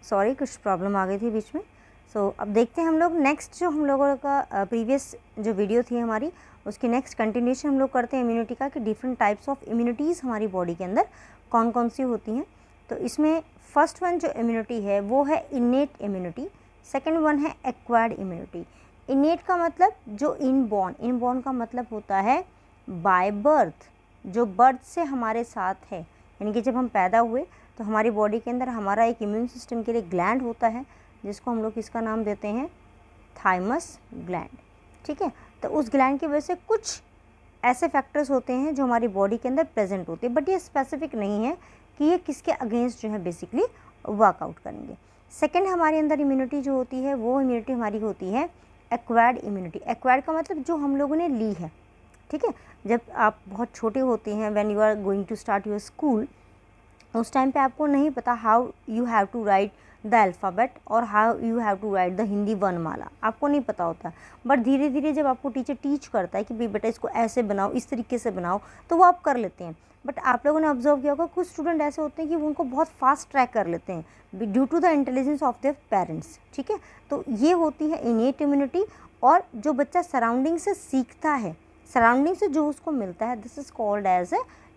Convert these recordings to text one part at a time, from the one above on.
Sorry कुछ problem आ गई थी बीच में। अब देखते हैं हम लोग नेक्स्ट जो हम लोगों का प्रीवियस जो वीडियो थी हमारी, उसकी नेक्स्ट कंटिन्यूशन हम लोग करते हैं इम्यूनिटी का, कि डिफरेंट टाइप्स ऑफ इम्यूनिटीज़ हमारी बॉडी के अंदर कौन कौन सी होती हैं। तो इसमें फर्स्ट वन जो इम्यूनिटी है वो है इनेट इम्यूनिटी, सेकेंड वन है एक्वायर्ड इम्यूनिटी। इनेट का मतलब जो इनबॉर्न का मतलब होता है बाय बर्थ, जो बर्थ से हमारे साथ है, यानी कि जब हम पैदा हुए तो हमारी बॉडी के अंदर हमारा एक इम्यून सिस्टम के लिए ग्लैंड होता है, जिसको हम लोग इसका नाम देते हैं थाइमस ग्लैंड। ठीक है, तो उस ग्लैंड की वजह से कुछ ऐसे फैक्टर्स होते हैं जो हमारी बॉडी के अंदर प्रेजेंट होते हैं, बट ये स्पेसिफिक नहीं है कि ये किसके अगेंस्ट जो है बेसिकली वर्कआउट करेंगे। सेकेंड हमारे अंदर इम्यूनिटी जो होती है वो इम्यूनिटी हमारी होती है एक्वायर्ड इम्यूनिटी। एक्वायर्ड का मतलब जो हम लोगों ने ली है। ठीक है, जब आप बहुत छोटे होते हैं, when you are going to start your school, उस टाइम पे आपको नहीं पता how you have to write the alphabet और how you have to write the Hindi वर्णमाला, आपको नहीं पता होता। बट धीरे धीरे जब आपको टीचर टीच करता है कि भाई बेटा इसको ऐसे बनाओ, इस तरीके से बनाओ, तो वो आप कर लेते हैं। बट आप लोगों ने ऑब्जर्व किया होगा कुछ स्टूडेंट ऐसे होते हैं कि वो उनको बहुत फास्ट ट्रैक कर लेते हैं due to the intelligence of their parents. ठीक है, तो ये होती है इनेट इम्यूनिटी। और जो बच्चा सराउंडिंग से सीखता है, सराउंडिंग से जो उसको मिलता है, this is called as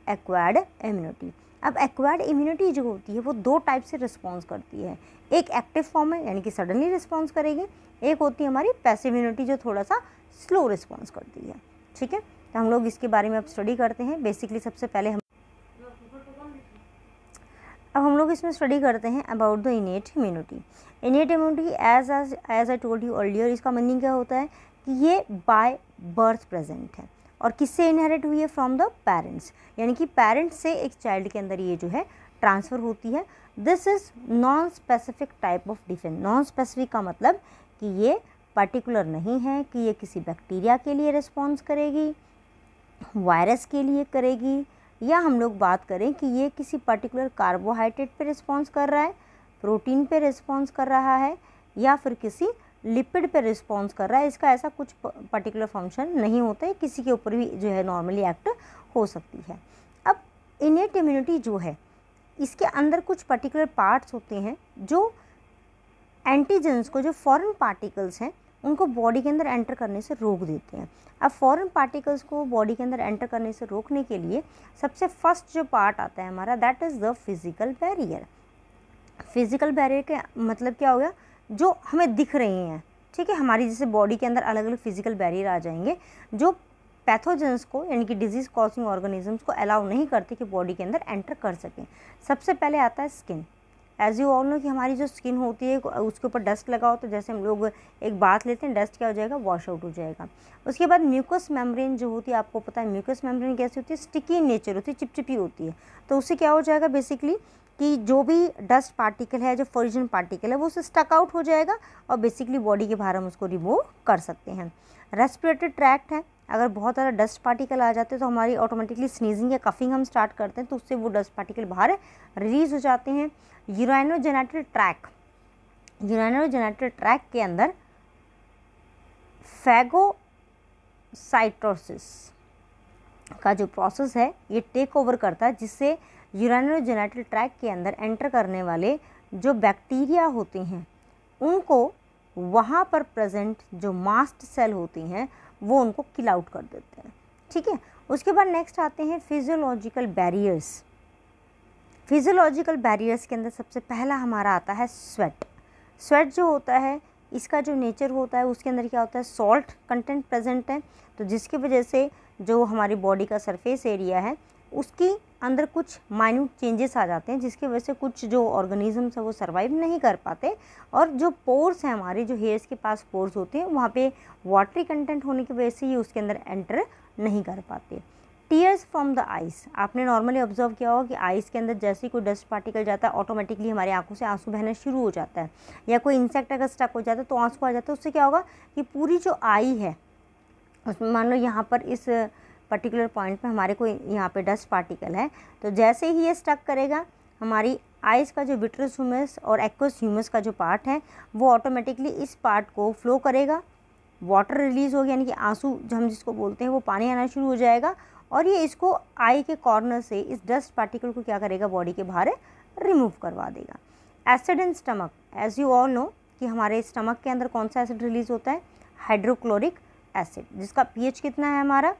acquired immunity. अब एक्वायर्ड इम्यूनिटी जो होती है वो दो टाइप से रिस्पॉन्स करती है। एक एक्टिव फॉर्म है, यानी कि सडनली रिस्पॉन्स करेगी। एक होती है हमारी पैसिव इम्यूनिटी, जो थोड़ा सा स्लो रिस्पॉन्स करती है। ठीक है, तो हम लोग इसके बारे में अब स्टडी करते हैं। बेसिकली सबसे पहले हम लोग इसमें स्टडी करते हैं about the innate immunity. Innate immunity as I told you earlier, इसका मीनिंग क्या होता है कि ये बाय बर्थ प्रेजेंट है और किससे इनहेरिट हुई है, फ्रॉम द पेरेंट्स, यानी कि पेरेंट्स से एक चाइल्ड के अंदर ये जो है ट्रांसफ़र होती है। This is non specific type of defence. Non specific का मतलब कि ये पर्टिकुलर नहीं है कि ये किसी बैक्टीरिया के लिए रिस्पॉन्स करेगी, वायरस के लिए करेगी, या हम लोग बात करें कि ये किसी पर्टिकुलर कार्बोहाइड्रेट पे रिस्पॉन्स कर रहा है, प्रोटीन पे रिस्पॉन्स कर रहा है, या फिर किसी लिपिड पे रिस्पॉन्स कर रहा है। इसका ऐसा कुछ पर्टिकुलर फंक्शन नहीं होता है, किसी के ऊपर भी जो है नॉर्मली एक्ट हो सकती है। अब इनेट इम्यूनिटी जो है, इसके अंदर कुछ पर्टिकुलर पार्ट्स होते हैं जो एंटीजेंस को, जो फॉरेन पार्टिकल्स हैं, उनको बॉडी के अंदर एंटर करने से रोक देते हैं। अब फॉरेन पार्टिकल्स को बॉडी के अंदर एंटर करने से रोकने के लिए सबसे फर्स्ट जो पार्ट आता है हमारा, that is the physical barrier. Physical barrier का मतलब क्या हो गया, जो हमें दिख रही हैं। ठीक है, हमारी जैसे बॉडी के अंदर अलग अलग फिज़िकल बैरियर आ जाएंगे जो पैथोजेंस को, यानी कि डिजीज़ कॉजिंग ऑर्गेनिजम्स को अलाउ नहीं करते कि बॉडी के अंदर एंटर कर सकें। सबसे पहले आता है skin. As you all know कि हमारी जो स्किन होती है उसके ऊपर डस्ट लगाओ तो जैसे हम लोग एक बात लेते हैं, डस्ट क्या हो जाएगा, वॉश आउट हो जाएगा। उसके बाद म्यूकस मेम्ब्रेन जो होती है, आपको पता है म्यूकस मेम्ब्रेन कैसी होती है, स्टिकी नेचर होती है, चिपचिपी होती है। तो उससे क्या हो जाएगा बेसिकली कि जो भी डस्ट पार्टिकल है, जो फॉरिजन पार्टिकल है, वो उससे स्टक आउट हो जाएगा और बेसिकली बॉडी के बाहर हम उसको रिमूव कर सकते हैं। रेस्पिरेटरी ट्रैक्ट है, अगर बहुत ज़्यादा डस्ट पार्टिकल आ जाते हैं तो हमारी ऑटोमेटिकली स्नीजिंग या कफिंग हम स्टार्ट करते हैं, तो उससे वो डस्ट पार्टिकल बाहर रिलीज हो जाते हैं। यूराइनोजेनिटल ट्रैक्ट, यूराइनोजेनिटल ट्रैक्ट के अंदर फैगोसाइटोसिस का जो प्रोसेस है ये टेक ओवर करता है, जिससे यूराइनोजेनिटल ट्रैक्ट के अंदर एंटर करने वाले जो बैक्टीरिया होते हैं उनको वहाँ पर प्रेजेंट जो मास्ट सेल होती हैं वो उनको किल आउट कर देते हैं। ठीक है, उसके बाद नेक्स्ट आते हैं फिजियोलॉजिकल बैरियर्स। फिजियोलॉजिकल बैरियर्स के अंदर सबसे पहला हमारा आता है स्वेट। स्वेट जो होता है, इसका जो नेचर होता है उसके अंदर क्या होता है, सॉल्ट कंटेंट प्रेजेंट है, तो जिसकी वजह से जो हमारी बॉडी का सरफेस एरिया है उसकी अंदर कुछ माइन्यूट चेंजेस आ जाते हैं, जिसकी वजह से कुछ जो ऑर्गेनिजम्स है वो सर्वाइव नहीं कर पाते, और जो पोर्स हैं हमारे, जो हेयर्स के पास पोर्स होते हैं, वहाँ पे वाटरी कंटेंट होने की वजह से ये उसके अंदर एंटर नहीं कर पाते। टीयर्स फ्रॉम द आइस, आपने नॉर्मली ऑब्जर्व किया होगा कि आइस के अंदर जैसे ही कोई डस्ट पार्टिकल जाता है ऑटोमेटिकली हमारी आंखों से आंसू बहना शुरू हो जाता है, या कोई इंसेक्ट अगर स्टक हो जाता है तो आंसू आ जाता है। उससे क्या होगा कि पूरी जो आई है उसमें, मान लो यहाँ पर इस पर्टिकुलर पॉइंट पे हमारे को यहाँ पे डस्ट पार्टिकल है, तो जैसे ही ये स्टक करेगा हमारी आइज़ का जो विट्रस ह्यूमस और एक्वस ह्यूमस का जो पार्ट है वो ऑटोमेटिकली इस पार्ट को फ्लो करेगा, वाटर रिलीज़ होगा, यानी कि आंसू जो हम जिसको बोलते हैं वो पानी आना शुरू हो जाएगा, और ये इसको आई के कॉर्नर से इस डस्ट पार्टिकल को क्या करेगा, बॉडी के बाहर रिमूव करवा देगा। Acid in stomach, as you all know कि हमारे स्टमक के अंदर कौन सा एसिड रिलीज होता है, हाइड्रोक्लोरिक एसिड, जिसका पीएच कितना है हमारा,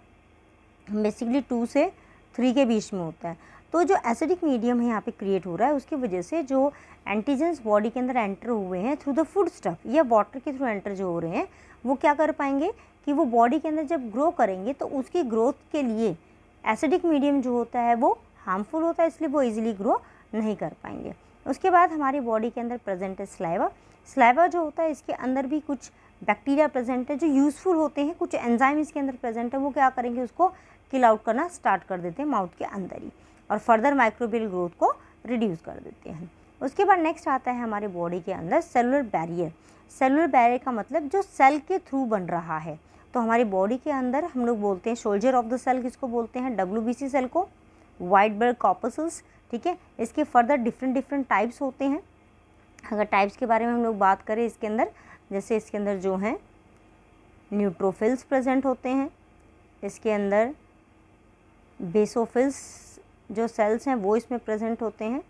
बेसिकली 2 से 3 के बीच में होता है। तो जो एसिडिक मीडियम है यहाँ पे क्रिएट हो रहा है, उसकी वजह से जो एंटीजेंस बॉडी के अंदर एंटर हुए हैं थ्रू द फूड स्टफ या वाटर के थ्रू एंटर जो हो रहे हैं, वो क्या कर पाएंगे कि वो बॉडी के अंदर जब ग्रो करेंगे तो उसकी ग्रोथ के लिए एसिडिक मीडियम जो होता है वो हार्मफुल होता है, इसलिए वो इजीली ग्रो नहीं कर पाएंगे। उसके बाद हमारी बॉडी के अंदर प्रेजेंट है स्लाइवा। स्लाइवा जो होता है इसके अंदर भी कुछ बैक्टीरिया प्रेजेंट है जो यूज़फुल होते हैं, कुछ एंजाइम इसके अंदर प्रेजेंट है, वो क्या करेंगे उसको किल आउट करना स्टार्ट कर देते हैं माउथ के अंदर ही, और फर्दर माइक्रोबियल ग्रोथ को रिड्यूस कर देते हैं। उसके बाद नेक्स्ट आता है हमारे बॉडी के अंदर सेलुलर बैरियर। सेलुलर बैरियर का मतलब जो सेल के थ्रू बन रहा है। तो हमारी बॉडी के अंदर हम लोग बोलते हैं सोल्जर ऑफ द सेल किसको बोलते हैं, WBC सेल को, वाइट ब्लड कॉर्पस्कल्स, ठीक है। इसके फर्दर डिफरेंट टाइप्स होते हैं। अगर टाइप्स के बारे में हम लोग बात करें इसके अंदर, जैसे इसके अंदर जो हैं न्यूट्रोफिल्स प्रेजेंट होते हैं, इसके अंदर बेसोफिल्स जो सेल्स हैं वो इसमें प्रेजेंट होते हैं,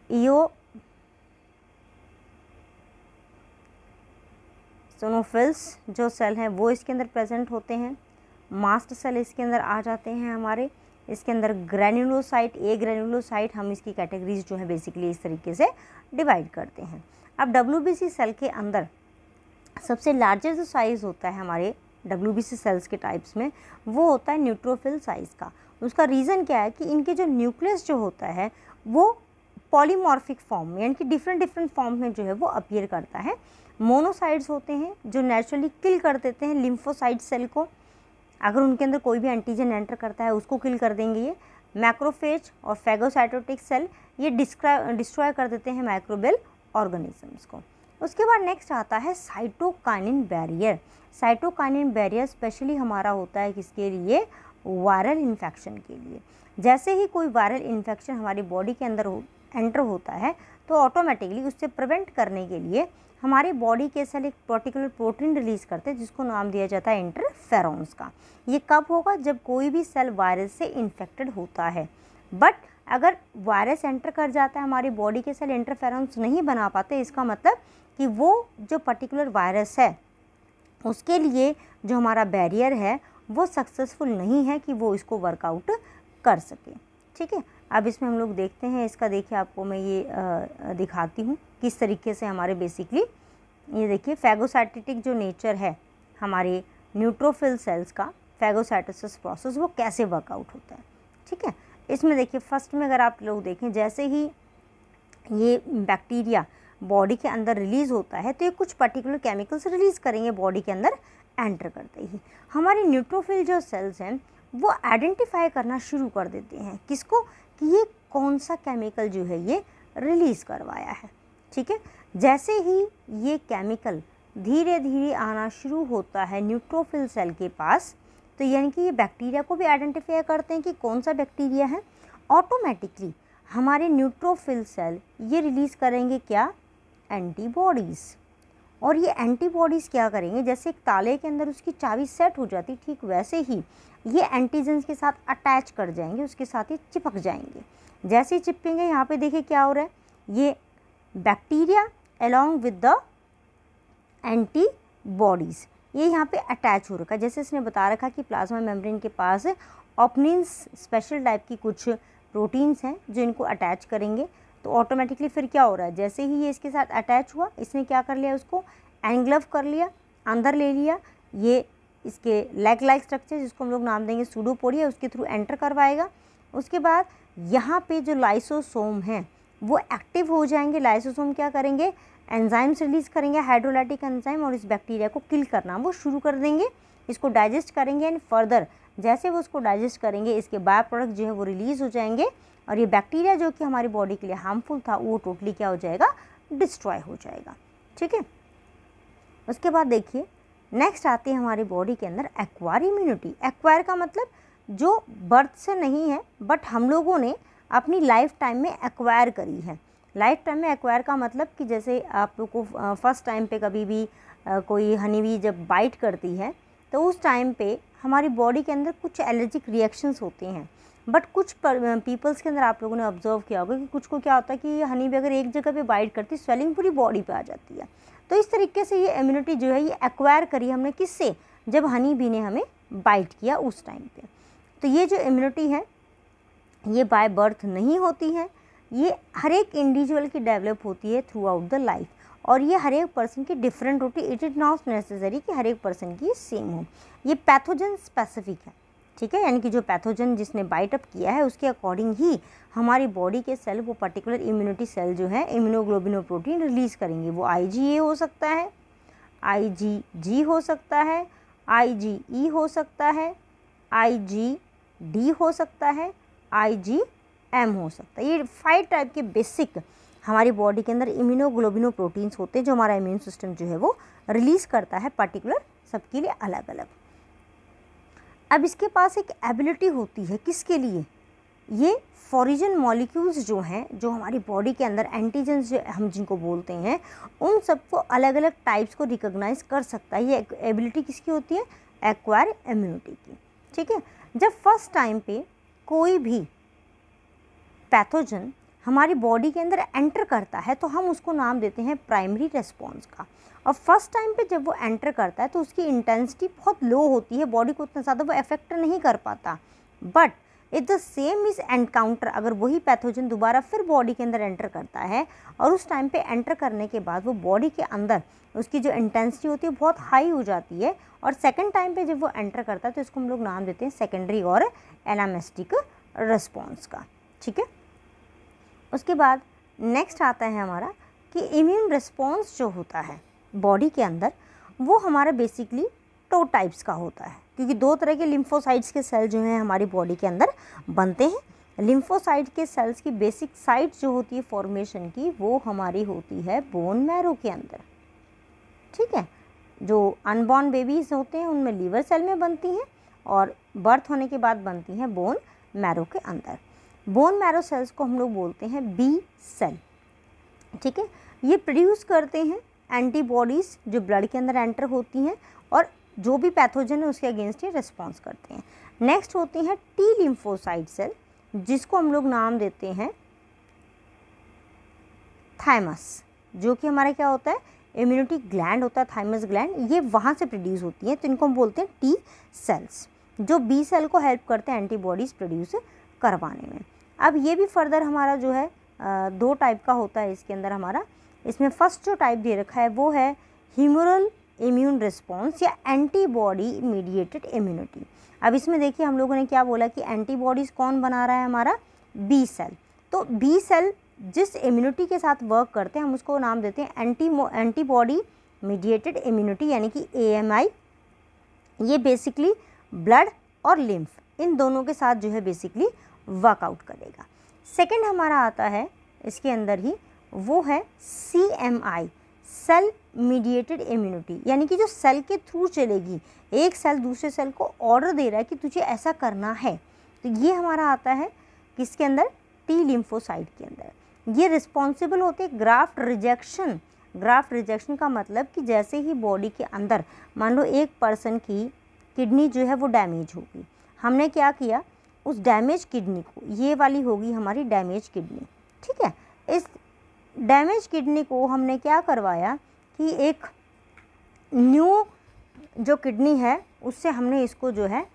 इओसिनोफिल्स जो सेल हैं वो इसके अंदर प्रेजेंट होते हैं, मास्ट सेल इसके अंदर आ जाते हैं हमारे, इसके अंदर ग्रैन्युलोसाइट, ए ग्रैन्युलोसाइट, हम इसकी कैटेगरीज जो है बेसिकली इस तरीके से डिवाइड करते हैं। अब WBC सेल के अंदर सबसे लार्जेस्ट जो साइज़ होता है हमारे WBC सेल्स के टाइप्स में, वो होता है न्यूट्रोफिल साइज़ का। उसका रीज़न क्या है कि इनके जो न्यूक्लियस जो होता है वो पॉलीमॉर्फिक फॉर्म में, यानी कि डिफरेंट फॉर्म में जो है वो अपीयर करता है। मोनोसाइट्स होते हैं जो नेचुरली किल कर देते हैं लिम्फोसाइट सेल को, अगर उनके अंदर कोई भी एंटीजन एंटर करता है उसको किल कर देंगे ये। मैक्रोफेज और फैगोसाइटोटिक सेल ये डिस्ट्रॉय कर देते हैं माइक्रोबियल ऑर्गेनिजम्स को। उसके बाद नेक्स्ट आता है cytokinin barrier. Cytokinin barrier specially हमारा होता है किसके लिए, वायरल इन्फेक्शन के लिए। जैसे ही कोई वायरल इन्फेक्शन हमारी बॉडी के अंदर एंटर होता है तो ऑटोमेटिकली उससे प्रिवेंट करने के लिए हमारी बॉडी के सेल एक पर्टिकुलर प्रोटीन रिलीज़ करते हैं जिसको नाम दिया जाता है इंटरफेरॉन्स का। ये कब होगा, जब कोई भी सेल वायरस से इन्फेक्टेड होता है। बट अगर वायरस एंटर कर जाता है हमारी बॉडी के सेल इंटरफेरॉन्स नहीं बना पाते, इसका मतलब कि वो जो पर्टिकुलर वायरस है उसके लिए जो हमारा बैरियर है वो सक्सेसफुल नहीं है कि वो इसको वर्कआउट कर सके, ठीक है। अब इसमें हम लोग देखते हैं, इसका देखिए आपको मैं ये दिखाती हूँ किस तरीके से हमारे बेसिकली ये देखिए फैगोसाइटिक जो नेचर है हमारे न्यूट्रोफिल सेल्स का, फैगोसाइटोसिस प्रोसेस वो कैसे वर्कआउट होता है, ठीक है। इसमें देखिए फर्स्ट में अगर आप लोग देखें, जैसे ही ये बैक्टीरिया बॉडी के अंदर रिलीज़ होता है तो ये कुछ पर्टिकुलर केमिकल्स रिलीज़ करेंगे बॉडी के अंदर एंटर करते ही। हमारे न्यूट्रोफिल जो सेल्स हैं वो आइडेंटिफाई करना शुरू कर देते हैं किसको, कि ये कौन सा केमिकल जो है ये रिलीज़ करवाया है, ठीक है। जैसे ही ये केमिकल धीरे धीरे आना शुरू होता है न्यूट्रोफिल सेल के पास, तो यानी कि ये बैक्टीरिया को भी आइडेंटिफाई करते हैं कि कौन सा बैक्टीरिया है। ऑटोमेटिकली हमारे न्यूट्रोफिल सेल ये रिलीज़ करेंगे क्या, एंटीबॉडीज़। और ये एंटीबॉडीज़ क्या करेंगे, जैसे एक ताले के अंदर उसकी चाबी सेट हो जाती, ठीक वैसे ही ये एंटीजेंस के साथ अटैच कर जाएंगे, उसके साथ ही चिपक जाएंगे। जैसे ही चिपकेंगे यहाँ पे देखिए क्या हो रहा है, ये bacteria along with the antibodies ये यहाँ पे अटैच हो रखा है। जैसे इसने बता रखा कि प्लाज्मा मेम्ब्रेन के पास ऑपनिन्स स्पेशल टाइप की कुछ प्रोटीन्स हैं जो इनको अटैच करेंगे। तो ऑटोमेटिकली फिर क्या हो रहा है, जैसे ही ये इसके साथ अटैच हुआ, इसने क्या कर लिया, उसको एंग्लव कर लिया, अंदर ले लिया। ये इसके लेग लाइक स्ट्रक्चर जिसको हम लोग नाम देंगे सूडोपोडिया, उसके थ्रू एंटर करवाएगा। उसके बाद यहाँ पे जो लाइसोसोम हैं वो एक्टिव हो जाएंगे। लाइसोसोम क्या करेंगे, एंजाइम्स रिलीज़ करेंगे, हाइड्रोलाइटिक एंजाइम, और इस बैक्टीरिया को किल करना वो शुरू कर देंगे। इसको डाइजेस्ट करेंगे एंड फर्दर जैसे वो उसको डाइजेस्ट करेंगे इसके बाय प्रोडक्ट जो है वो रिलीज़ हो जाएंगे, और ये बैक्टीरिया जो कि हमारी बॉडी के लिए हार्मफुल था वो टोटली क्या हो जाएगा, डिस्ट्रॉय हो जाएगा, ठीक है। उसके बाद देखिए नेक्स्ट आती है हमारी बॉडी के अंदर एक्वायर इम्यूनिटी। एक्वायर का मतलब जो बर्थ से नहीं है बट हम लोगों ने अपनी लाइफ टाइम में एक्वायर करी है। लाइफ टाइम में एक्वायर का मतलब कि जैसे आप लोग को फर्स्ट टाइम पे कभी भी कोई हनी बी जब बाइट करती है तो उस टाइम पे हमारी बॉडी के अंदर कुछ एलर्जिक रिएक्शंस होते हैं। बट कुछ पीपल्स के अंदर आप लोगों ने ऑब्जर्व किया होगा कि कुछ को क्या होता है कि हनी भी अगर एक जगह पे बाइट करती है स्वेलिंग पूरी बॉडी पे आ जाती है। तो इस तरीके से ये इम्यूनिटी जो है ये एक्वायर करी हमने किससे, जब हनी बी ने हमें बाइट किया उस टाइम पे। तो ये जो इम्यूनिटी है ये बाय बर्थ नहीं होती है, ये हर एक इंडिविजुअल की डेवलप होती है थ्रू आउट द लाइफ, और ये हर एक पर्सन की डिफरेंट होती है। इट इज़ नॉट नेसेसरी कि हर एक पर्सन की सेम हो। ये पैथोजन स्पेसिफिक है, ठीक है, यानी कि जो पैथोजन जिसने बाइट अप किया है उसके अकॉर्डिंग ही हमारी बॉडी के सेल वो पर्टिकुलर इम्यूनिटी सेल जो है इम्यूनोग्लोबिनोप्रोटीन रिलीज़ करेंगे। वो IgA हो सकता है, IgG हो सकता है, IgE हो सकता है, IgD हो सकता है, IgM हो सकता है। ये 5 टाइप के बेसिक हमारी बॉडी के अंदर इम्यूनोग्लोबिनोप्रोटीन्स होते हैं जो हमारा इम्यून सिस्टम जो है वो रिलीज़ करता है पर्टिकुलर, सबके लिए अलग अलग। अब इसके पास एक एबिलिटी होती है किसके लिए, ये फॉरिजन मॉलिक्यूल्स जो हैं, जो हमारी बॉडी के अंदर एंटीजेंस जो हम जिनको बोलते हैं, उन सबको अलग अलग टाइप्स को रिकॉग्नाइज कर सकता है। ये एबिलिटी किसकी होती है, एक्वायर इम्यूनिटी की, ठीक है। जब फर्स्ट टाइम पे कोई भी पैथोजन हमारी बॉडी के अंदर एंटर करता है तो हम उसको नाम देते हैं प्राइमरी रेस्पॉन्स का। और फर्स्ट टाइम पे जब वो एंटर करता है तो उसकी इंटेंसिटी बहुत लो होती है, बॉडी को उतना ज़्यादा वो अफेक्ट नहीं कर पाता। But it the same is encounter, अगर वही पैथोजन दोबारा फिर बॉडी के अंदर एंटर करता है और उस टाइम पे एंटर करने के बाद वो बॉडी के अंदर उसकी जो इंटेंसिटी होती है बहुत हाई हो जाती है, और सेकेंड टाइम पे जब वो एंटर करता है तो इसको हम लोग नाम देते हैं सेकेंडरी और एनामेस्टिक रिस्पॉन्स का, ठीक है। उसके बाद नेक्स्ट आता है हमारा कि इम्यून रिस्पॉन्स जो होता है बॉडी के अंदर वो हमारा बेसिकली 2 टाइप्स का होता है, क्योंकि 2 तरह के लिम्फोसाइट्स के सेल जो हैं हमारी बॉडी के अंदर बनते हैं। लिम्फोसाइट के सेल्स की बेसिक साइट जो होती है फॉर्मेशन की वो हमारी होती है बोन मैरो के अंदर, ठीक है। जो अनबॉर्न बेबीज़ होते हैं उनमें लीवर सेल में बनती हैं और बर्थ होने के बाद बनती हैं बोन मैरो के अंदर। बोन मैरो सेल्स को हम लोग बोलते हैं बी सेल, ठीक है। ये प्रोड्यूस करते हैं एंटीबॉडीज़ जो ब्लड के अंदर एंटर होती हैं और जो भी पैथोजन है उसके अगेंस्ट ये रिस्पॉन्स करते हैं। नेक्स्ट होती हैं टी लिम्फोसाइट सेल, जिसको हम लोग नाम देते हैं थाइमस, जो कि हमारा क्या होता है इम्यूनिटी ग्लैंड होता है, थाइमस ग्लैंड, ये वहाँ से प्रोड्यूस होती हैं, तो इनको हम बोलते हैं टी सेल्स, जो बी सेल को हेल्प करते हैं एंटीबॉडीज़ प्रोड्यूस करवाने में। अब ये भी फर्दर हमारा जो है 2 टाइप का होता है इसके अंदर हमारा। इसमें फर्स्ट जो टाइप दे रखा है वो है ह्यूमरल इम्यून रिस्पॉन्स या एंटीबॉडी मीडिएटेड इम्यूनिटी। अब इसमें देखिए हम लोगों ने क्या बोला कि एंटीबॉडीज़ कौन बना रहा है, हमारा बी सेल। तो बी सेल जिस इम्यूनिटी के साथ वर्क करते हैं हम उसको नाम देते हैं एंटीबॉडी मीडिएटेड इम्यूनिटी, यानी कि AMI। ये बेसिकली ब्लड और लिम्फ इन दोनों के साथ जो है बेसिकली वर्कआउट करेगा। सेकंड हमारा आता है इसके अंदर ही, वो है CMI, सेल मीडिएटेड इम्यूनिटी, यानी कि जो सेल के थ्रू चलेगी, एक सेल दूसरे सेल को ऑर्डर दे रहा है कि तुझे ऐसा करना है। तो ये हमारा आता है किसके अंदर, टी लिम्फोसाइट के अंदर। ये रिस्पॉन्सिबल होते हैं ग्राफ्ट रिजेक्शन। ग्राफ्ट रिजेक्शन का मतलब कि जैसे ही बॉडी के अंदर मान लो एक पर्सन की किडनी जो है वो डैमेज होगी, हमने क्या किया उस डैमेज किडनी को, ये वाली होगी हमारी डैमेज किडनी, ठीक है। इस डैमेज किडनी को हमने क्या करवाया कि एक न्यू जो किडनी है उससे हमने इसको जो है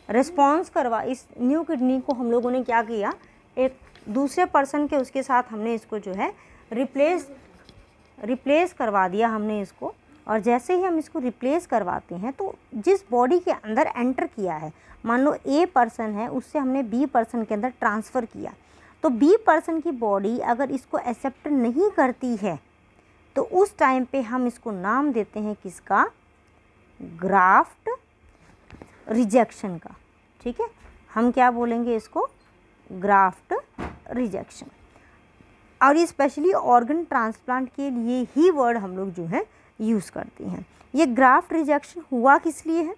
रिस्पॉन्स करवा, इस न्यू किडनी को हम लोगों ने क्या किया, एक दूसरे पर्सन के उसके साथ हमने इसको जो है रिप्लेस करवा दिया हमने इसको। और जैसे ही हम इसको रिप्लेस करवाते हैं तो जिस बॉडी के अंदर एंटर किया है, मान लो ए पर्सन है उससे हमने बी पर्सन के अंदर ट्रांसफ़र किया, तो बी पर्सन की बॉडी अगर इसको एक्सेप्ट नहीं करती है तो उस टाइम पे हम इसको नाम देते हैं किसका, ग्राफ्ट रिजेक्शन का, ठीक है। हम क्या बोलेंगे इसको, ग्राफ्ट रिजेक्शन। और ये स्पेशली ऑर्गन ट्रांसप्लांट के लिए ही वर्ड हम लोग जो है यूज़ करते हैं। ये ग्राफ्ट रिजेक्शन हुआ किस लिए है,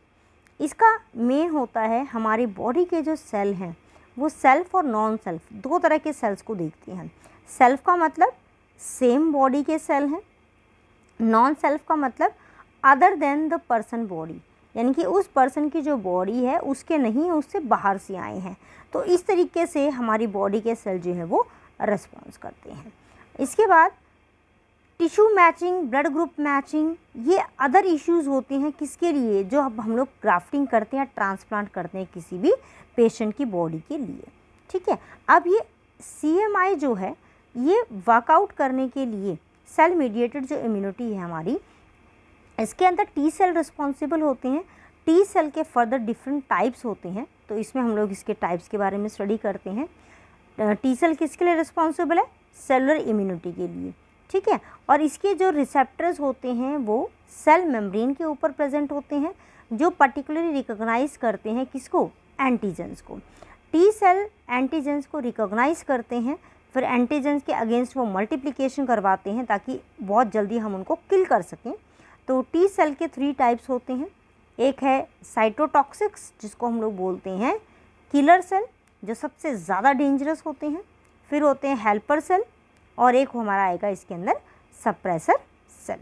इसका मेन होता है हमारी बॉडी के जो सेल हैं वो सेल्फ और नॉन सेल्फ 2 तरह के सेल्स को देखते हैं। सेल्फ का मतलब सेम बॉडी के सेल हैं, नॉन सेल्फ का मतलब other than the person body, यानी कि उस पर्सन की जो बॉडी है उसके नहीं, उससे बाहर से आए हैं। तो इस तरीके से हमारी बॉडी के सेल जो है वो रिस्पॉन्स करते हैं। इसके बाद tissue matching, blood group matching, ये अदर इश्यूज़ होते हैं किसके लिए, जो अब हम लोग ग्राफ्टिंग करते हैं, ट्रांसप्लांट करते हैं किसी भी पेशेंट की बॉडी के लिए। ठीक है, अब ये CMI जो है ये वर्कआउट करने के लिए सेल मीडिएटेड जो इम्यूनिटी है हमारी, इसके अंदर टी सेल रिस्पॉन्सिबल होते हैं। टी सेल के फर्दर डिफरेंट टाइप्स होते हैं, तो इसमें हम लोग इसके टाइप्स के बारे में स्टडी करते हैं। टी सेल किसके लिए रिस्पॉन्सिबल है, सेलुलर इम्यूनिटी के लिए। ठीक है, और इसके जो रिसेप्टर्स होते हैं वो सेल मेम्ब्रेन के ऊपर प्रेजेंट होते हैं, जो पर्टिकुलरली रिकॉग्नाइज करते हैं किसको, एंटीजेंस को। टी सेल एंटीजेंस को रिकॉग्नाइज करते हैं, फिर एंटीजेंस के अगेंस्ट वो मल्टीप्लिकेशन करवाते हैं ताकि बहुत जल्दी हम उनको किल कर सकें। तो टी सेल के 3 टाइप्स होते हैं। एक है साइटोटॉक्सिक्स, जिसको हम लोग बोलते हैं किलर सेल, जो सबसे ज़्यादा डेंजरस होते हैं। फिर होते हैं हेल्पर सेल, और एक हमारा आएगा इसके अंदर सप्रेसर सेल।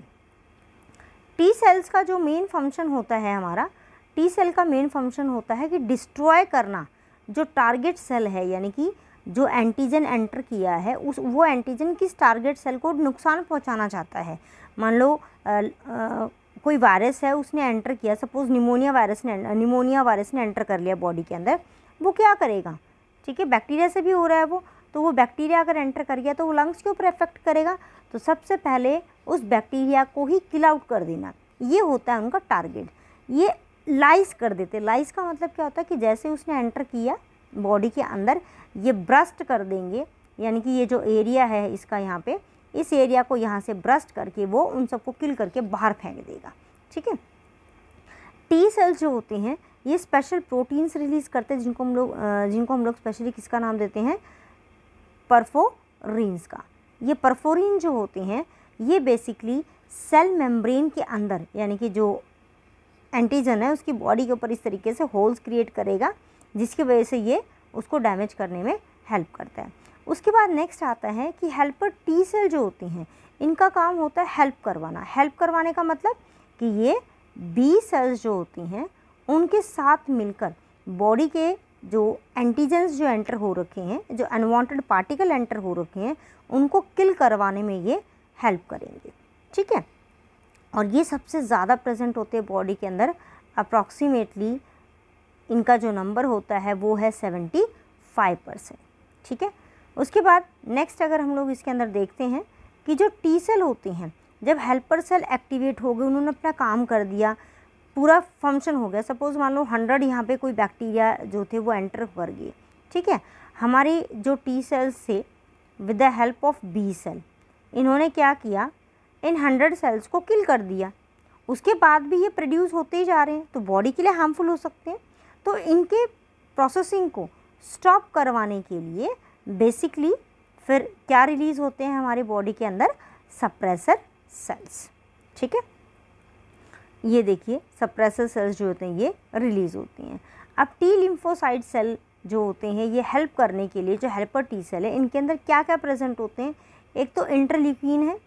टी सेल्स का जो मेन फंक्शन होता है हमारा, टी सेल का मेन फंक्शन होता है कि डिस्ट्रॉय करना जो टारगेट सेल है, यानी कि जो एंटीजन एंटर किया है वो एंटीजन किस टारगेट सेल को नुकसान पहुंचाना चाहता है। मान लो कोई वायरस है, उसने एंटर किया, सपोज़ निमोनिया वायरस ने एंटर कर लिया बॉडी के अंदर, वो क्या करेगा, ठीक है, बैक्टीरिया से भी हो रहा है वो, तो वो बैक्टीरिया अगर एंटर कर गया तो वो लंग्स के ऊपर इफेक्ट करेगा। तो सबसे पहले उस बैक्टीरिया को ही किल आउट कर देना, ये होता है उनका टारगेट। ये लाइस कर देते, लाइस का मतलब क्या होता है कि जैसे उसने एंटर किया बॉडी के अंदर, ये ब्रस्ट कर देंगे, यानी कि ये जो एरिया है इसका यहाँ पे, इस एरिया को यहाँ से ब्रस्ट करके वो उन सबको किल करके बाहर फेंक देगा। ठीक है, टी सेल्स जो होते हैं ये स्पेशल प्रोटीन्स रिलीज़ करते हैं, जिनको हम लोग स्पेशली किसका नाम देते हैं, परफोरिन्स का। ये परफोरिन जो होते हैं ये बेसिकली सेल मेम्ब्रेन के अंदर, यानी कि जो एंटीजन है उसकी बॉडी के ऊपर इस तरीके से होल्स क्रिएट करेगा, जिसकी वजह से ये उसको डैमेज करने में हेल्प करता है। उसके बाद नेक्स्ट आता है कि हेल्पर टी सेल जो होती हैं, इनका काम होता है हेल्प करवाना। हेल्प करवाने का मतलब कि ये बी सेल्स जो होती हैं उनके साथ मिलकर बॉडी के जो एंटीजेंस जो एंटर हो रखे हैं, जो अनवांटेड पार्टिकल एंटर हो रखे हैं, उनको किल करवाने में ये हेल्प करेंगे। ठीक है, और ये सबसे ज़्यादा प्रेजेंट होते हैं बॉडी के अंदर। अप्रॉक्सीमेटली इनका जो नंबर होता है वो है 75%। ठीक है, उसके बाद नेक्स्ट अगर हम लोग इसके अंदर देखते हैं कि जो टी सेल होते हैं, जब हेल्पर सेल एक्टिवेट हो गए, उन्होंने अपना काम कर दिया, पूरा फंक्शन हो गया, सपोज़ मान लो 100 यहाँ पे कोई बैक्टीरिया जो थे वो एंटर कर गए। ठीक है, हमारी जो टी सेल्स से with the help of B cell, इन्होंने क्या किया, इन 100 सेल्स को किल कर दिया। उसके बाद भी ये प्रोड्यूस होते ही जा रहे हैं, तो बॉडी के लिए हार्मफुल हो सकते हैं। तो इनके प्रोसेसिंग को स्टॉप करवाने के लिए बेसिकली फिर क्या रिलीज़ होते हैं हमारी बॉडी के अंदर, सप्रेसर सेल्स। ठीक है, ये देखिए सप्रेसर सेल्स जो होते हैं ये रिलीज़ होती हैं। अब टी लिम्फोसाइट सेल जो होते हैं ये हेल्प करने के लिए, जो हेल्पर टी सेल है, इनके अंदर क्या क्या प्रेजेंट होते हैं, एक तो इंटरल्यूकिन है,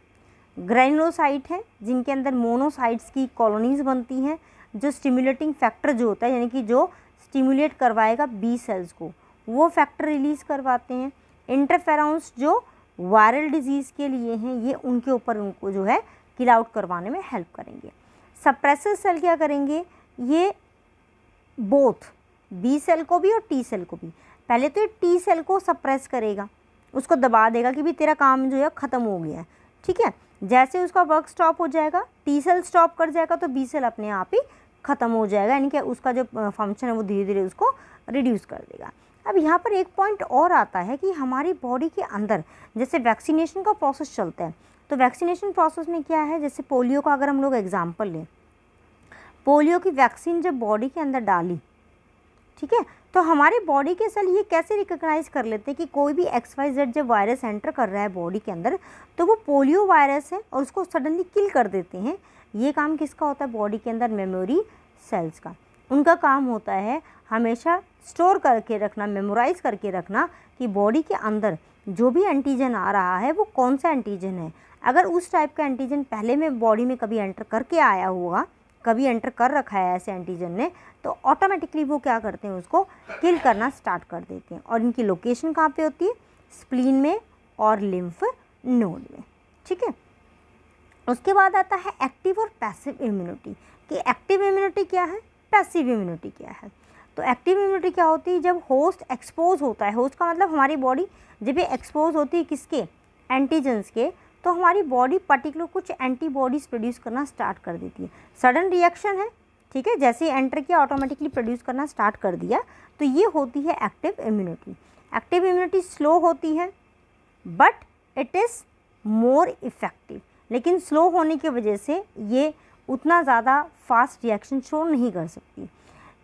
ग्रैनुलोसाइट है, जिनके अंदर मोनोसाइट्स की कॉलोनीज़ बनती हैं, जो स्टिमुलेटिंग फैक्टर जो होता है, यानी कि जो स्टिमुलेट करवाएगा बी सेल्स को, वो फैक्टर रिलीज़ करवाते हैं। इंटरफेरॉन्स जो वायरल डिजीज़ के लिए हैं, ये उनके ऊपर उनको जो है किल आउट करवाने में हेल्प करेंगे। सप्रेसर सेल क्या करेंगे, ये बोथ बी सेल को भी और टी सेल को भी, पहले तो ये टी सेल को सप्रेस करेगा, उसको दबा देगा कि भी तेरा काम जो है ख़त्म हो गया है। ठीक है, जैसे उसका वर्क स्टॉप हो जाएगा, टी सेल स्टॉप कर जाएगा, तो बी सेल अपने आप ही ख़त्म हो जाएगा, यानी कि उसका जो फंक्शन है वो धीरे धीरे उसको रिड्यूस कर देगा। अब यहाँ पर एक पॉइंट और आता है कि हमारी बॉडी के अंदर जैसे वैक्सीनेशन का प्रोसेस चलता है, तो वैक्सीनेशन प्रोसेस में क्या है, जैसे पोलियो का अगर हम लोग एग्जांपल लें, पोलियो की वैक्सीन जब बॉडी के अंदर डाली, ठीक है, तो हमारे बॉडी के सेल ये कैसे रिकॉग्नाइज कर लेते हैं कि कोई भी XYZ जब वायरस एंटर कर रहा है बॉडी के अंदर, तो वो पोलियो वायरस है, और उसको सडनली किल कर देते हैं। ये काम किसका होता है, बॉडी के अंदर मेमोरी सेल्स का। उनका काम होता है हमेशा स्टोर करके रखना, मेमोराइज करके रखना कि बॉडी के अंदर जो भी एंटीजन आ रहा है वो कौन सा एंटीजन है। अगर उस टाइप का एंटीजन पहले में बॉडी में कभी एंटर करके आया होगा कभी एंटर कर रखा है ऐसे एंटीजन ने, तो ऑटोमेटिकली वो क्या करते हैं, उसको किल करना स्टार्ट कर देते हैं। और इनकी लोकेशन कहाँ पे होती है, स्प्लीन में और लिम्फ नोड में। ठीक है, उसके बाद आता है एक्टिव और पैसिव इम्यूनिटी, कि एक्टिव इम्यूनिटी क्या है, पैसिव इम्यूनिटी क्या है। तो एक्टिव इम्यूनिटी क्या होती है, जब होस्ट एक्सपोज होता है, होस्ट का मतलब हमारी बॉडी जब ये एक्सपोज होती है किसके, एंटीजन्स के, तो हमारी बॉडी पर्टिकुलर कुछ एंटीबॉडीज़ प्रोड्यूस करना स्टार्ट कर देती है। सडन रिएक्शन है, ठीक है, जैसे ही एंटर किया ऑटोमेटिकली प्रोड्यूस करना स्टार्ट कर दिया, तो ये होती है active immunity. Active immunity slow होती है but it is more effective, लेकिन स्लो होने की वजह से ये उतना ज़्यादा फास्ट रिएक्शन शो नहीं कर सकती।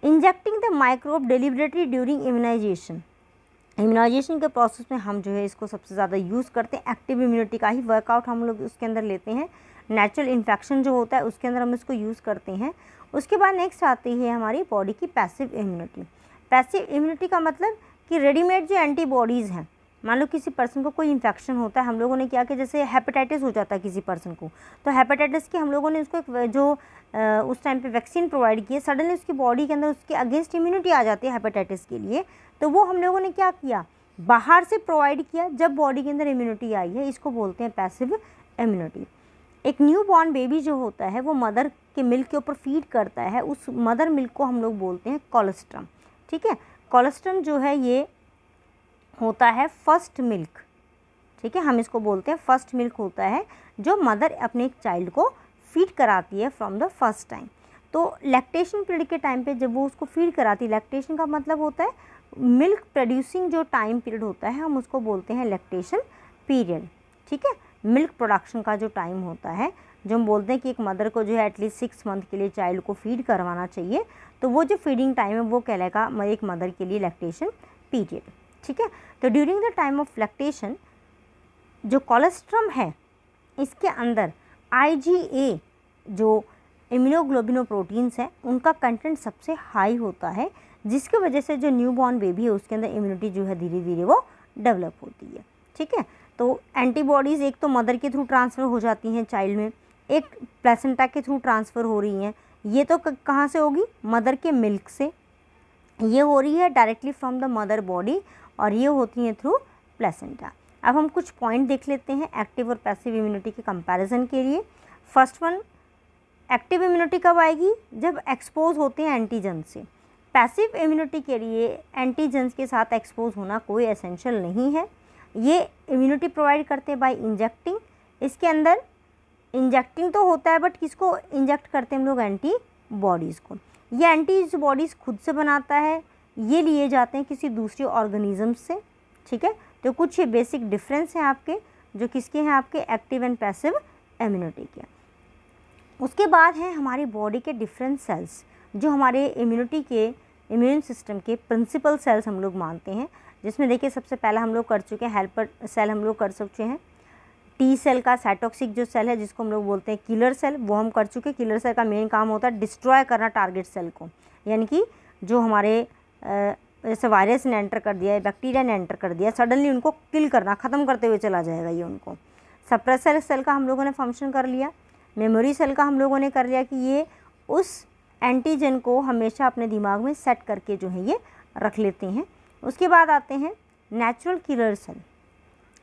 Injecting the microbe deliberately during immunization, immunization के प्रोसेस में हम जो है इसको सबसे ज़्यादा यूज़ करते हैं। एक्टिव इम्यूनिटी का ही वर्कआउट हम लोग उसके अंदर लेते हैं। नेचुरल इन्फेक्शन जो होता है उसके अंदर हम इसको यूज़ करते हैं। उसके बाद नेक्स्ट आती है हमारी बॉडी की पैसिव इम्यूनिटी। पैसिव इम्यूनिटी का मतलब कि रेडीमेड जो एंटीबॉडीज़ हैं, मान लो किसी पर्सन को कोई इन्फेक्शन होता है, हम लोगों ने क्या कि जैसे हेपेटाइटिस हो जाता है किसी पर्सन को, तो हेपेटाइटिस की हम लोगों ने उसको एक जो उस टाइम पे वैक्सीन प्रोवाइड की है, सडनली उसकी बॉडी के अंदर उसके अगेंस्ट इम्यूनिटी आ जाती है हेपेटाइटिस के लिए, तो वो हम लोगों ने क्या किया, बाहर से प्रोवाइड किया, जब बॉडी के अंदर इम्यूनिटी आई है, इसको बोलते हैं पैसिव इम्यूनिटी। एक न्यू बॉर्न बेबी जो होता है वो मदर के मिल्क के ऊपर फीड करता है, उस मदर मिल्क को हम लोग बोलते हैं कोलेस्ट्रम। ठीक है, कोलेस्ट्रम जो है ये होता है फर्स्ट मिल्क। ठीक है, हम इसको बोलते हैं फर्स्ट मिल्क होता है जो मदर अपने चाइल्ड को फीड कराती है फ्रॉम द फर्स्ट टाइम। तो लैक्टेशन पीरियड के टाइम पे जब वो उसको फीड कराती है, लैक्टेशन का मतलब होता है मिल्क प्रोड्यूसिंग जो टाइम पीरियड होता है, हम उसको बोलते हैं लैक्टेशन पीरियड। ठीक है, मिल्क प्रोडक्शन का जो टाइम होता है, जो हम बोलते हैं कि एक मदर को जो है एटलीस्ट 6 मंथ के लिए चाइल्ड को फीड करवाना चाहिए, तो वो जो फीडिंग टाइम है वो कहलाएगा एक मदर के लिए लैक्टेशन पीरियड। ठीक है, तो during the time of lactation जो कोलेस्ट्रम है इसके अंदर IgA जो इम्यूनोग्लोबिनोप्रोटीन्स हैं उनका कंटेंट सबसे हाई होता है, जिसकी वजह से जो न्यूबॉर्न बेबी है उसके अंदर इम्यूनिटी जो है धीरे धीरे वो डेवलप होती है। ठीक है, तो एंटीबॉडीज़ एक तो मदर के थ्रू ट्रांसफ़र हो जाती हैं चाइल्ड में, एक प्लेसेंटा के थ्रू ट्रांसफ़र हो रही हैं। ये तो कहाँ से होगी, मदर के मिल्क से, ये हो रही है directly from the mother body, और ये होती हैं थ्रू प्लेसेंटा। अब हम कुछ पॉइंट देख लेते हैं एक्टिव और पैसिव इम्यूनिटी के कंपैरिजन के लिए। फर्स्ट वन, एक्टिव इम्यूनिटी कब आएगी, जब एक्सपोज होते हैं एंटीजन से। पैसिव इम्यूनिटी के लिए एंटीजन्स के साथ एक्सपोज होना कोई एसेंशियल नहीं है, ये इम्यूनिटी प्रोवाइड करते हैं बाय इंजेक्टिंग। इसके अंदर इंजेक्टिंग तो होता है बट किसको इंजेक्ट करते हैं हम लोग, एंटीबॉडीज़ को। ये एंटीबॉडीज़ खुद से बनाता है, ये लिए जाते हैं किसी दूसरे ऑर्गेनिज्म से। ठीक है, तो कुछ ये बेसिक डिफरेंस हैं आपके, जो किसके हैं, आपके एक्टिव एंड पैसिव इम्यूनिटी के। उसके बाद हैं हमारी बॉडी के डिफरेंट सेल्स, जो हमारे इम्यूनिटी के इम्यून सिस्टम के प्रिंसिपल सेल्स हम लोग मानते हैं, जिसमें देखिए सबसे पहला हम लोग कर चुके हैं हेल्पर सेल, हम लोग कर चुके हैं टी सेल का साइटोक्सिक जो सेल है जिसको हम लोग बोलते हैं किलर सेल, वो हम कर चुके हैं। किलर सेल का मेन काम होता है डिस्ट्रॉय करना टारगेट सेल को, यानी कि जो हमारे जैसे वायरस ने एंटर कर दिया है, बैक्टीरिया ने एंटर कर दिया, सडनली उनको किल करना, ख़त्म करते हुए चला जाएगा ये उनको। सप्रेसर सेल का हम लोगों ने फंक्शन कर लिया। मेमोरी सेल का हम लोगों ने कर लिया कि ये उस एंटीजन को हमेशा अपने दिमाग में सेट करके जो है ये रख लेते हैं। उसके बाद आते हैं नेचुरल किलर सेल,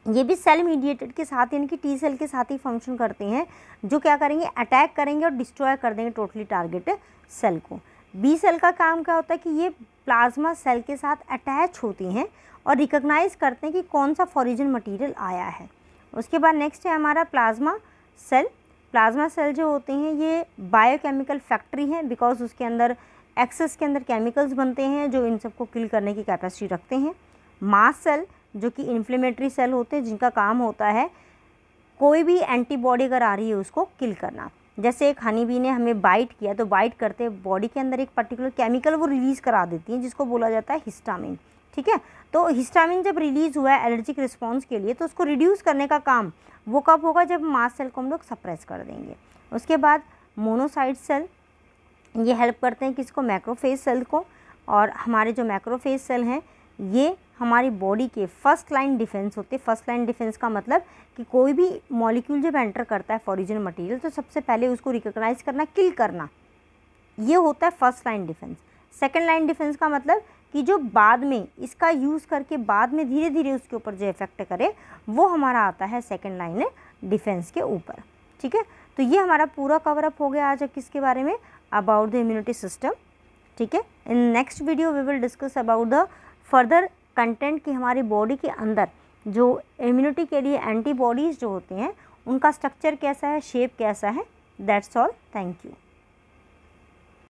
ये भी सेल मीडिएटेड के साथ यानी कि टी सेल के साथ ही फंक्शन करते हैं, जो क्या करेंगे, अटैक करेंगे और डिस्ट्रॉय कर देंगे टोटली टारगेट सेल को। बी सेल का काम क्या होता है कि ये प्लाज्मा सेल के साथ अटैच होती हैं और रिकॉग्नाइज करते हैं कि कौन सा फॉरिजन मटेरियल आया है। उसके बाद नेक्स्ट है हमारा प्लाज्मा सेल। प्लाज्मा सेल जो होते हैं ये बायोकेमिकल फैक्ट्री हैं, बिकॉज उसके अंदर एक्सेस के अंदर केमिकल्स बनते हैं जो इन सबको किल करने की कैपेसिटी रखते हैं। मास्ट सेल जो कि इन्फ्लेमेटरी सेल होते हैं, जिनका काम होता है कोई भी एंटीबॉडी अगर आ रही है उसको किल करना। जैसे एक हनी बी ने हमें बाइट किया, तो बाइट करते बॉडी के अंदर एक पर्टिकुलर केमिकल वो रिलीज़ करा देती है जिसको बोला जाता है हिस्टामिन। ठीक है, तो हिस्टामिन जब रिलीज़ हुआ है एलर्जिक रिस्पॉन्स के लिए, तो उसको रिड्यूस करने का काम वो कब होगा, जब मास्ट सेल को हम लोग सप्रेस कर देंगे। उसके बाद मोनोसाइट सेल, ये हेल्प करते हैं किसको, मैक्रोफेज सेल को। और हमारे जो मैक्रोफेज सेल हैं ये हमारी बॉडी के फर्स्ट लाइन डिफेंस होते हैं। फर्स्ट लाइन डिफेंस का मतलब कि कोई भी मॉलिक्यूल जब एंटर करता है फॉरिजन मटेरियल, तो सबसे पहले उसको रिकॉग्नाइज करना, किल करना। ये होता है first line defence. Second line defence का मतलब कि जो बाद में इसका यूज़ करके बाद में धीरे धीरे उसके ऊपर जो इफेक्ट करे वो हमारा आता है सेकेंड लाइन डिफेंस के ऊपर। ठीक है, तो ये हमारा पूरा कवर अप हो गया आज किसके बारे में, अबाउट द इम्यूनिटी सिस्टम। ठीक है, in next video we will discuss about the further content कि हमारी बॉडी के अंदर जो इम्यूनिटी के लिए एंटीबॉडीज़ जो होते हैं उनका स्ट्रक्चर कैसा है, शेप कैसा है। That's all, thank you.